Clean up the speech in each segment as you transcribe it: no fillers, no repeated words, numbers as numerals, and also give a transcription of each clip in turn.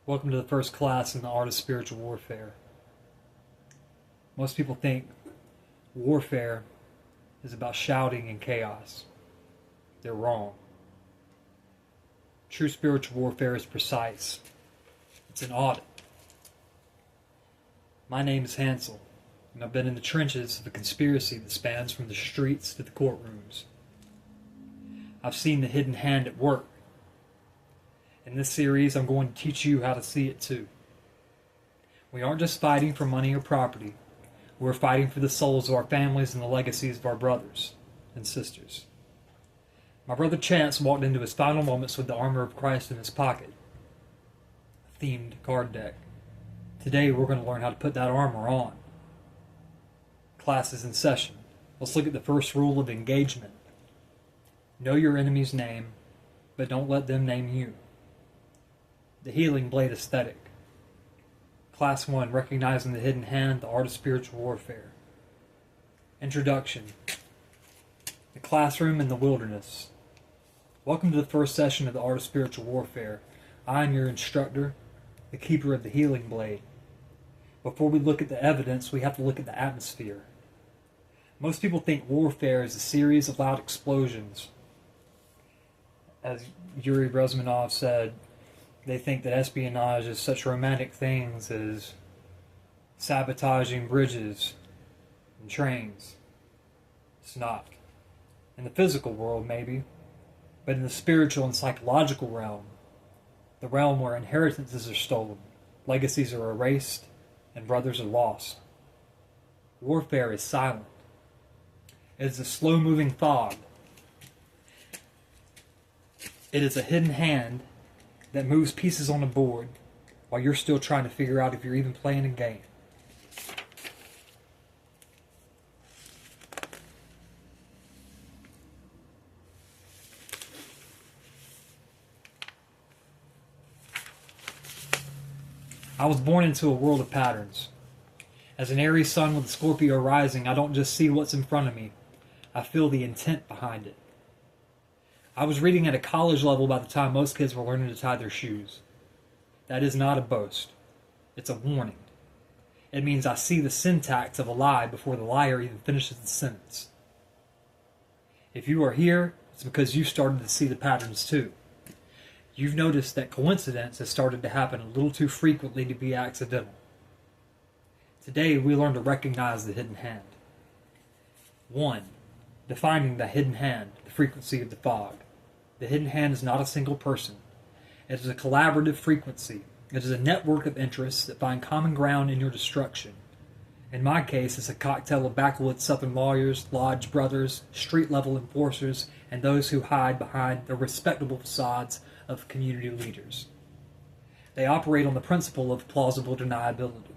Welcome to the first class in the art of spiritual warfare. Most people think warfare is about shouting and chaos. They're wrong. True spiritual warfare is precise. It's an audit. My name is Hansel, and I've been in the trenches of a conspiracy that spans from the streets to the courtrooms. I've seen the hidden hand at work. In this series, I'm going to teach you how to see it too. We aren't just fighting for money or property. We're fighting for the souls of our families and the legacies of our brothers and sisters. My brother Chance walked into his final moments with the armor of Christ in his pocket. A themed card deck. Today, we're going to learn how to put that armor on. Class is in session. Let's look at the first rule of engagement. Know your enemy's name, but don't let them name you. The Healing Blade Aesthetic. Class 1, Recognizing the Hidden Hand, the Art of Spiritual Warfare. Introduction. The Classroom in the Wilderness. Welcome to the first session of the Art of Spiritual Warfare. I am your instructor, the keeper of the Healing Blade. Before we look at the evidence, we have to look at the atmosphere. Most people think warfare is a series of loud explosions. As Yuri Bezmenov said, they think that espionage is such romantic things as sabotaging bridges and trains. It's not. In the physical world, maybe, but in the spiritual and psychological realm, the realm where inheritances are stolen, legacies are erased, and brothers are lost, warfare is silent. It is a slow-moving fog. It is a hidden hand that moves pieces on a board while you're still trying to figure out if you're even playing a game. I was born into a world of patterns. As an Aries sun with a Scorpio rising, I don't just see what's in front of me. I feel the intent behind it. I was reading at a college level by the time most kids were learning to tie their shoes. That is not a boast. It's a warning. It means I see the syntax of a lie before the liar even finishes the sentence. If you are here, it's because you started to see the patterns too. You've noticed that coincidence has started to happen a little too frequently to be accidental. Today, we learn to recognize the hidden hand. 1. Defining the hidden hand, the frequency of the fog. The hidden hand is not a single person. It is a collaborative frequency. It is a network of interests that find common ground in your destruction. In my case, it's a cocktail of backwoods Southern lawyers, lodge brothers, street-level enforcers, and those who hide behind the respectable facades of community leaders. They operate on the principle of plausible deniability.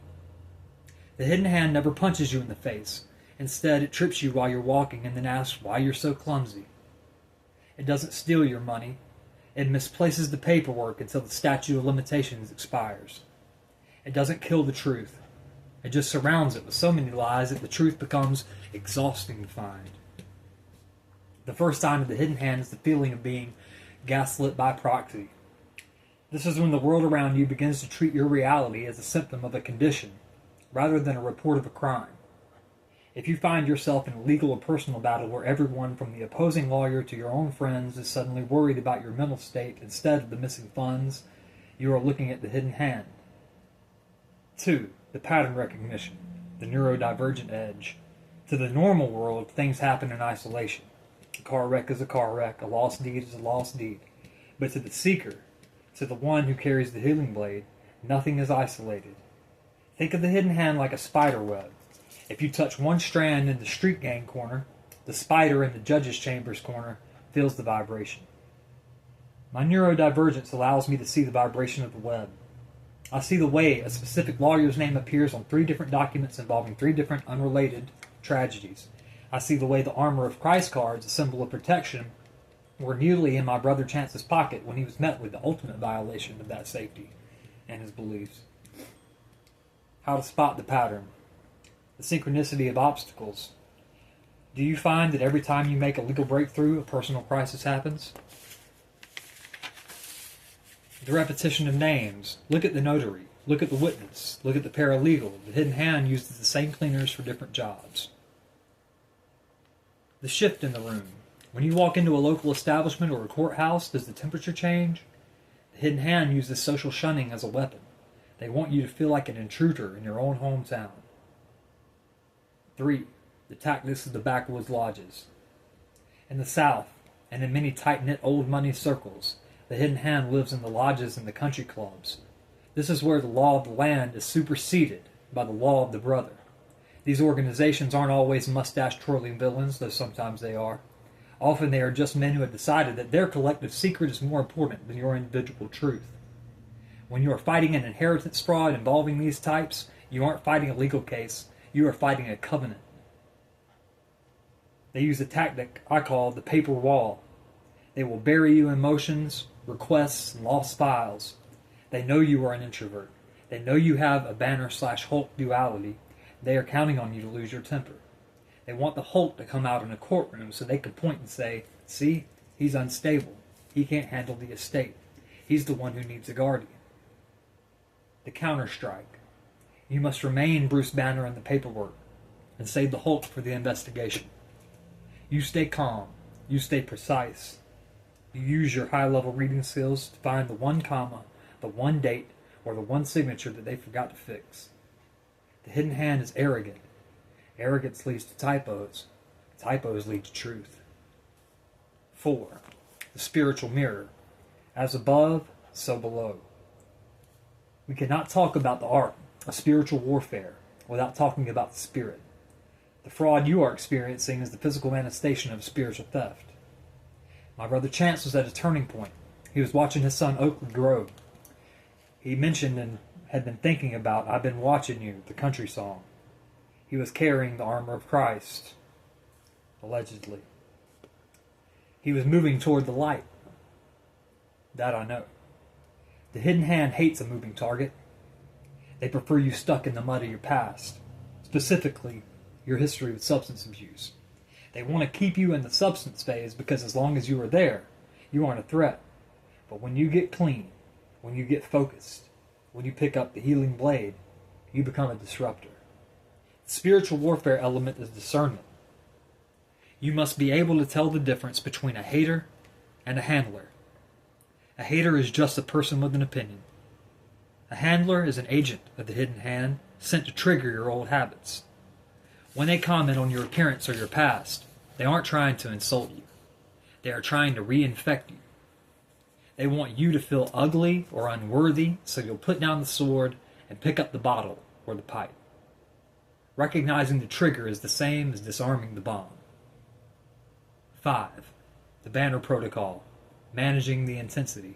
The hidden hand never punches you in the face. Instead, it trips you while you're walking and then asks why you're so clumsy. It doesn't steal your money. It misplaces the paperwork until the statute of limitations expires. It doesn't kill the truth. It just surrounds it with so many lies that the truth becomes exhausting to find. The first sign of the hidden hand is the feeling of being gaslit by proxy. This is when the world around you begins to treat your reality as a symptom of a condition, rather than a report of a crime. If you find yourself in a legal or personal battle where everyone from the opposing lawyer to your own friends is suddenly worried about your mental state instead of the missing funds, you are looking at the hidden hand. 2. The pattern recognition, the neurodivergent edge. To the normal world, things happen in isolation. A car wreck is a car wreck, a lost deed is a lost deed. But to the seeker, to the one who carries the healing blade, nothing is isolated. Think of the hidden hand like a spider web. If you touch one strand in the street gang corner, the spider in the judge's chambers corner feels the vibration. My neurodivergence allows me to see the vibration of the web. I see the way a specific lawyer's name appears on 3 different documents involving 3 different unrelated tragedies. I see the way the armor of Christ cards, a symbol of protection, were nearly in my brother Chance's pocket when he was met with the ultimate violation of that safety and his beliefs. How to spot the pattern. The synchronicity of obstacles. Do you find that every time you make a legal breakthrough, a personal crisis happens? The repetition of names. Look at the notary. Look at the witness. Look at the paralegal. The hidden hand uses the same cleaners for different jobs. The shift in the room. When you walk into a local establishment or a courthouse, does the temperature change? The hidden hand uses social shunning as a weapon. They want you to feel like an intruder in your own hometown. 3. The tactics of the backwoods lodges. In the South, and in many tight-knit old money circles, the hidden hand lives in the lodges and the country clubs. This is where the law of the land is superseded by the law of the brother. These organizations aren't always mustache-twirling villains, though sometimes they are. Often they are just men who have decided that their collective secret is more important than your individual truth. When you are fighting an inheritance fraud involving these types, you aren't fighting a legal case, you are fighting a covenant. They use a tactic I call the paper wall. They will bury you in motions, requests, and lost files. They know you are an introvert. They know you have a Banner/Hulk duality. They are counting on you to lose your temper. They want the Hulk to come out in a courtroom so they can point and say, see, he's unstable. He can't handle the estate. He's the one who needs a guardian. The counter-strike. You must remain Bruce Banner in the paperwork and save the Hulk for the investigation. You stay calm. You stay precise. You use your high-level reading skills to find the one comma, the one date, or the one signature that they forgot to fix. The hidden hand is arrogant. Arrogance leads to typos. Typos lead to truth. 4. The spiritual mirror. As above, so below. We cannot talk about the art of spiritual warfare without talking about the spirit. The fraud you are experiencing is the physical manifestation of spiritual theft. My brother Chance was at a turning point. He was watching his son Oakley grow. He mentioned and had been thinking about "I've Been Watching You," the country song. He was carrying the armor of Christ, allegedly. He was moving toward the light. That I know. The hidden hand hates a moving target. They prefer you stuck in the mud of your past, specifically your history with substance abuse. They want to keep you in the substance phase because as long as you are there, you aren't a threat. But when you get clean, when you get focused, when you pick up the healing blade, you become a disruptor. The spiritual warfare element is discernment. You must be able to tell the difference between a hater and a handler. A hater is just a person with an opinion. A handler is an agent of the hidden hand sent to trigger your old habits. When they comment on your appearance or your past, they aren't trying to insult you. They are trying to reinfect you. They want you to feel ugly or unworthy, so you'll put down the sword and pick up the bottle or the pipe. Recognizing the trigger is the same as disarming the bomb. 5. The Banner Protocol. Managing the intensity.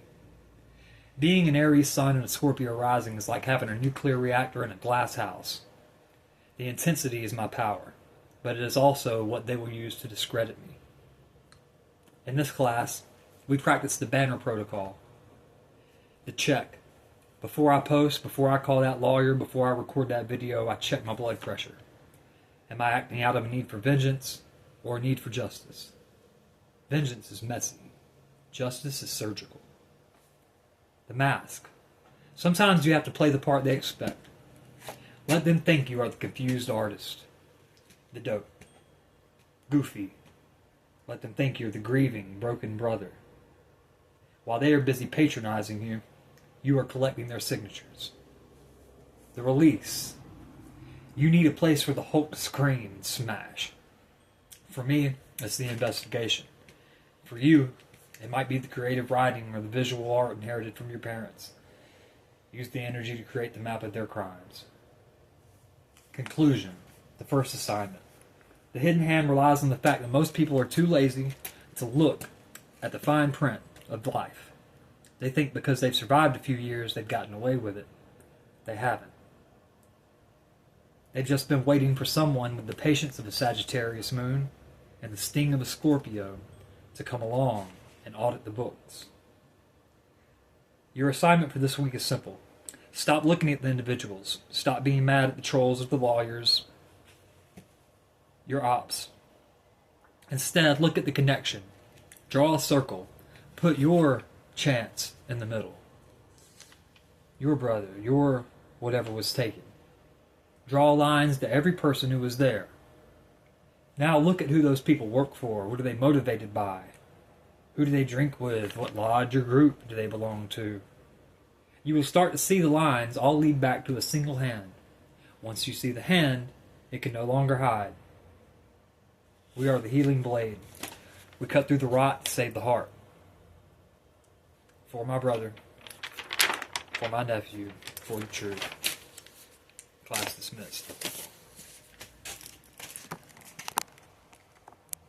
Being an Aries sun and a Scorpio rising is like having a nuclear reactor in a glass house. The intensity is my power, but it is also what they will use to discredit me. In this class, we practice the Banner Protocol. The check. Before I post, before I call that lawyer, before I record that video, I check my blood pressure. Am I acting out of a need for vengeance or a need for justice? Vengeance is messy. Justice is surgical. The mask. Sometimes you have to play the part they expect. Let them think you are the confused artist. The dope. Goofy. Let them think you're the grieving, broken brother. While they are busy patronizing you, you are collecting their signatures. The release. You need a place for the Hulk to scream and smash. For me, it's the investigation. For you, it might be the creative writing or the visual art inherited from your parents. Use the energy to create the map of their crimes. Conclusion. The first assignment. The hidden hand relies on the fact that most people are too lazy to look at the fine print of life. They think because they've survived a few years, they've gotten away with it. They haven't. They've just been waiting for someone with the patience of a Sagittarius moon and the sting of a Scorpio to come along and audit the books. Your assignment for this week is simple. Stop looking at the individuals. Stop being mad at the trolls of the lawyers, your ops. Instead, look at the connection. Draw a circle. Put your chance in the middle. your brother, your whatever was taken. Draw lines to every person who was there. Now look at who those people work for. What are they motivated by? Who do they drink with? What lodge or group do they belong to? You will start to see the lines all lead back to a single hand. Once you see the hand, it can no longer hide. We are the healing blade. We cut through the rot to save the heart. For my brother, for my nephew, for the truth. Class dismissed.